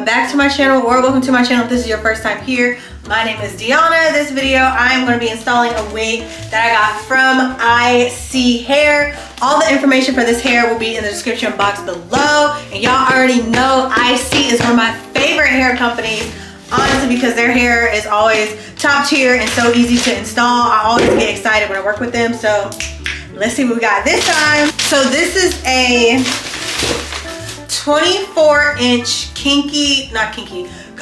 back to my channel, or welcome to my channel if this is your first time here. My name is Deanna. This video I'm going to be installing a wig that I got from ISEE Hair. All the information for this hair will be in the description box below, and y'all already know ISEE is one of my favorite hair companies, honestly, because their hair is always top tier and so easy to install. I always get excited when I work with them, so let's see what we got this time. So this is a 24-inch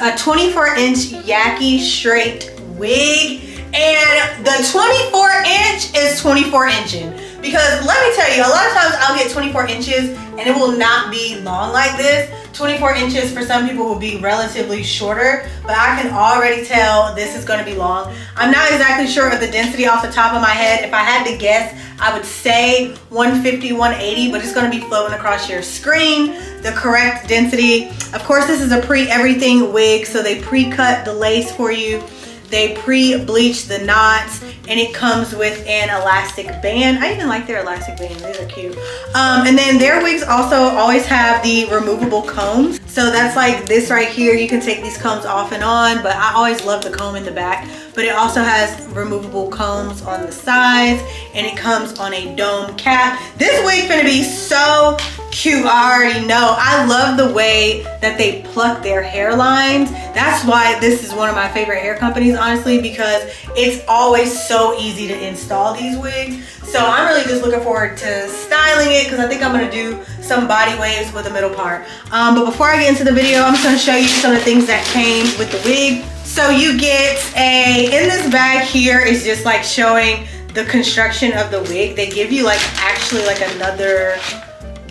a 24-inch Yaki straight wig, and the 24-inch is 24 inching, because let me tell you, a lot of times I'll get 24 inches and it will not be long like this. 24 inches for some people will be relatively shorter, but I can already tell this is going to be long. I'm not exactly sure of the density off the top of my head. If I had to guess, I would say 150, 180, but it's going to be floating across your screen, the correct density. Of course, this is a pre-everything wig, so they pre-cut the lace for you. They pre-bleach the knots, and it comes with an elastic band. I even like their elastic bands, these are cute. And then their wigs also always have the removable combs. So that's like this right here. You can take these combs off and on, but I always love the comb in the back. But it also has removable combs on the sides, and it comes on a dome cap. This wig finna be so cute, I already know. I love the way that they pluck their hairlines. That's why this is one of my favorite hair companies, honestly, because it's always so easy to install these wigs. So I'm really just looking forward to styling it, because I think I'm gonna do some body waves with the middle part. But before I get into the video, I'm just gonna show you some of the things that came with the wig. So you get in this bag here is just like showing the construction of the wig. They give you like actually like another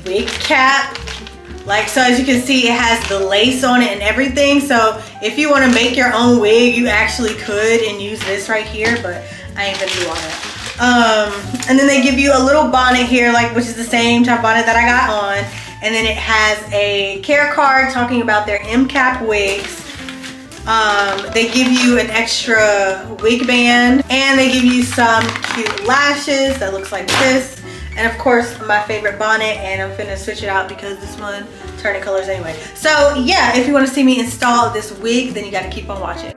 wig cap. Like, so as you can see, it has the lace on it and everything. So if you want to make your own wig, you actually could and use this right here, but I ain't gonna do all that. And then they give you a little bonnet here, like, which is the same type of bonnet that I got on. And then it has a care card talking about their M-cap wigs. They give you an extra wig band, and they give you some cute lashes that looks like this. And of course, my favorite bonnet, and I'm finna switch it out because this one turning colors anyway. So yeah, if you want to see me install this wig, then you got to keep on watching.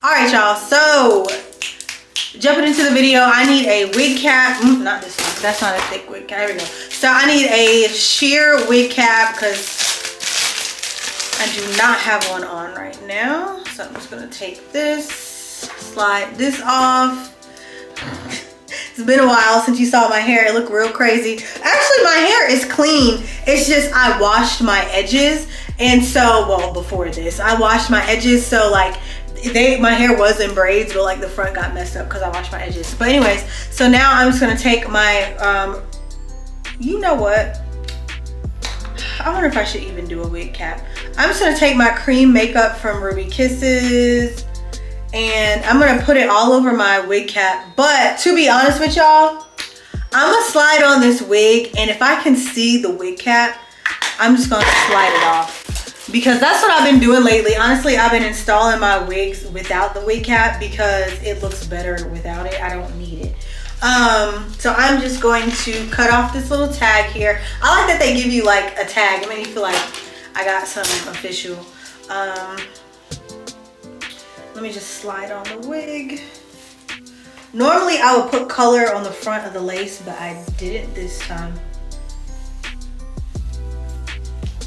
Alright y'all, so jumping into the video, I need a wig cap. Not this one, that's not a thick wig cap. There we go. So I need a sheer wig cap because I do not have one on right now. So I'm just gonna take this, slide this off. It's been a while since you saw my hair. It looked real crazy. Actually, my hair is clean. It's just I washed my edges. And so, well, before this, I washed my edges. So like, my hair was in braids, but like the front got messed up because I washed my edges. But anyways, so now I'm just gonna take my, you know what? I wonder if I should even do a wig cap. I'm just gonna take my cream makeup from Ruby Kisses, and I'm gonna put it all over my wig cap. But to be honest with y'all, I'm gonna slide on this wig, and if I can see the wig cap, I'm just gonna slide it off, because that's what I've been doing lately. Honestly, I've been installing my wigs without the wig cap because it looks better without it. I don't need it. So I'm just going to cut off this little tag here. I like that they give you like a tag. It makes me feel like I got something official. Let me just slide on the wig. Normally I would put color on the front of the lace, but I didn't this time.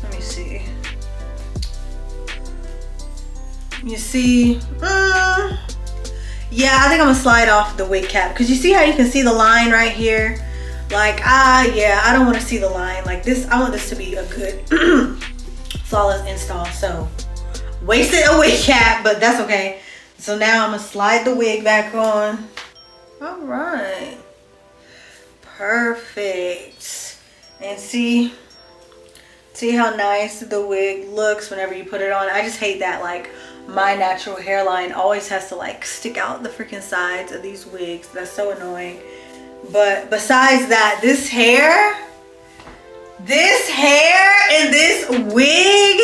Let me see. You see, yeah, I think I'm gonna slide off the wig cap, because you see how you can see the line right here? Like, yeah, I don't want to see the line like this. I want this to be a good flawless install. So wasted a wig cap, but that's okay. So now I'm gonna slide the wig back on. All right, perfect. And see how nice the wig looks whenever you put it on. I just hate that like my natural hairline always has to like stick out the freaking sides of these wigs. That's so annoying. But besides that, this hair and this wig,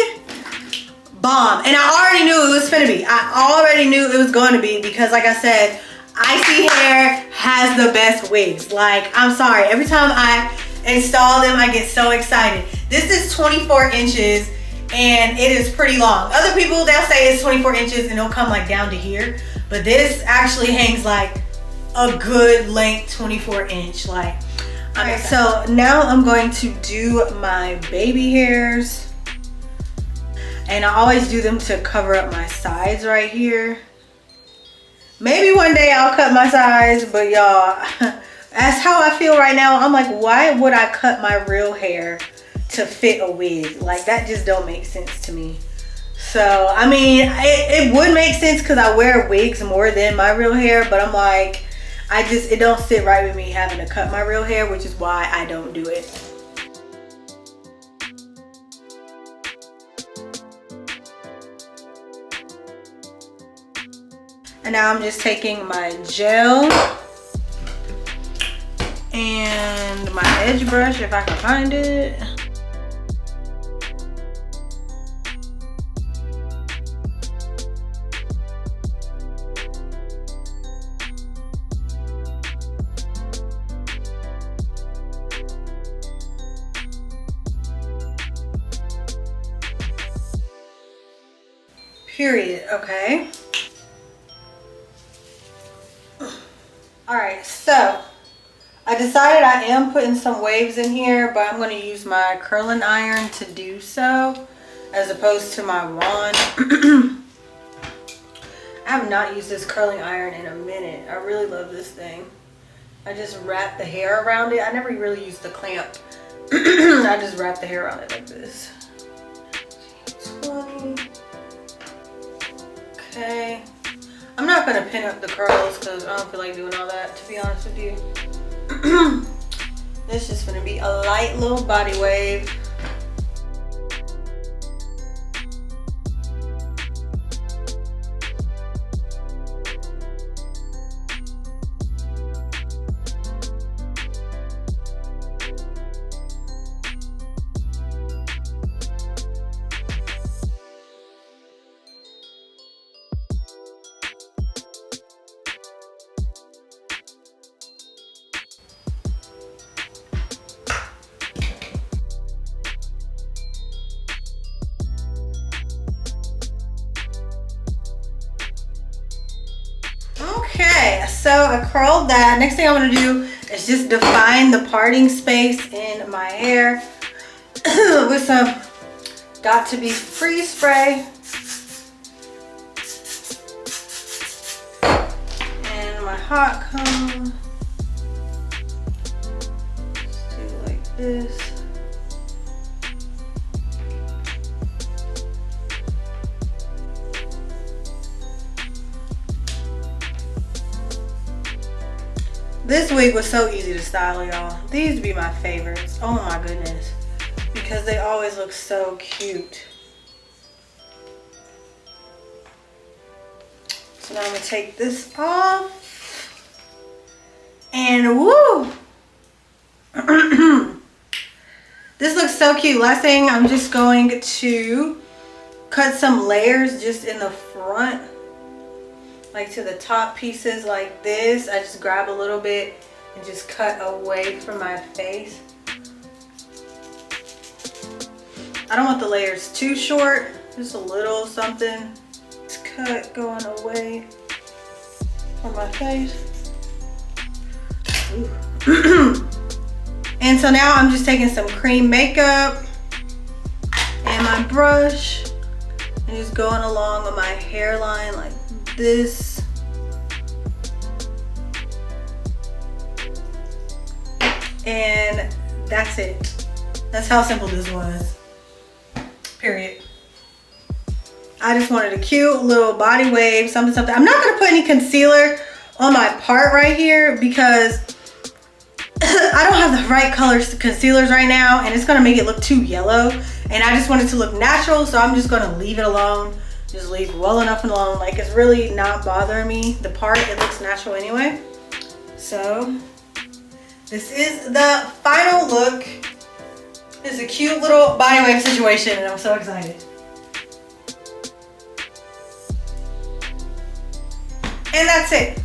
bomb. And I already knew it was finna be. I already knew it was going to be, because like I said, ISEE Hair has the best wigs. Like, I'm sorry, every time I install them, I get so excited. This is 24 inches and it is pretty long. Other people, they'll say it's 24 inches and it'll come like down to here. But this actually hangs like a good length 24 inch. Like, okay, so now I'm going to do my baby hairs. And I always do them to cover up my sides right here. Maybe one day I'll cut my sides, but y'all, that's how I feel right now. I'm like, why would I cut my real hair to fit a wig? Like, that just don't make sense to me. So, I mean, it would make sense because I wear wigs more than my real hair, but I'm like, it don't sit right with me having to cut my real hair, which is why I don't do it. And now I'm just taking my gel and my edge brush, if I can find it. Period, okay. Alright, so I decided I am putting some waves in here, but I'm going to use my curling iron to do so as opposed to my wand. I have not used this curling iron in a minute. I really love this thing. I just wrap the hair around it. I never really used the clamp. I just wrap the hair around it like this. 20. Okay. I'm not going to pin up the curls because I don't feel like doing all that, to be honest with you. This is just going to be a light little body wave. Okay, so I curled that. Next thing I'm going to do is just define the parting space in my hair with some Got To Be Free spray. And my hot comb. Just do it like this. This wig was so easy to style, y'all. These be my favorites. Oh my goodness. Because they always look so cute. So now I'm going to take this off. And woo! This looks so cute. Last thing, I'm just going to cut some layers just in the front. Like to the top pieces like this. I just grab a little bit and just cut away from my face. I don't want the layers too short, just a little something. Just cut going away from my face. And so now I'm just taking some cream makeup and my brush and just going along with my hairline like this. And that's it. That's how simple this was. Period. I just wanted a cute little body wave, something. I'm not gonna put any concealer on my part right here because I don't have the right colors concealers right now and it's gonna make it look too yellow. And I just want it to look natural, so I'm just gonna leave it alone. Just leave well enough alone. Like, it's really not bothering me. The part, it looks natural anyway. So this is the final look. It's a cute little body wave situation and I'm so excited. And that's it.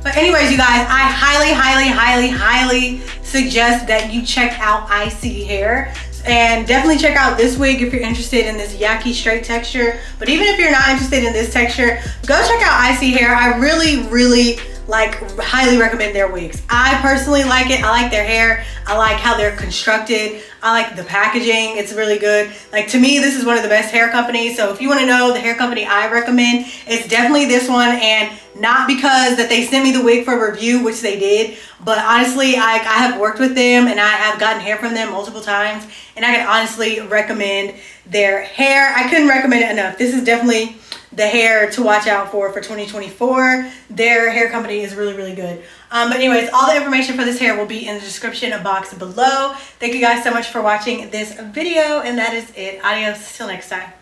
But anyways, you guys, I highly suggest that you check out ISEE Hair. And definitely check out this wig if you're interested in this Yaki straight texture. But even if you're not interested in this texture, go check out ISEE Hair. I really like highly recommend their wigs. I personally like it. I like their hair. I like how they're constructed. I like the packaging. It's really good. Like, to me, this is one of the best hair companies. So if you want to know the hair company I recommend, it's definitely this one. And not because that they sent me the wig for review, which they did, but honestly, I have worked with them and I have gotten hair from them multiple times, and I can honestly recommend their hair. I couldn't recommend it enough. This is definitely the hair to watch out for 2024. Their hair company is really good. But anyways, all the information for this hair will be in the description box below. Thank you guys so much for watching this video, and that is it. Adios, till next time.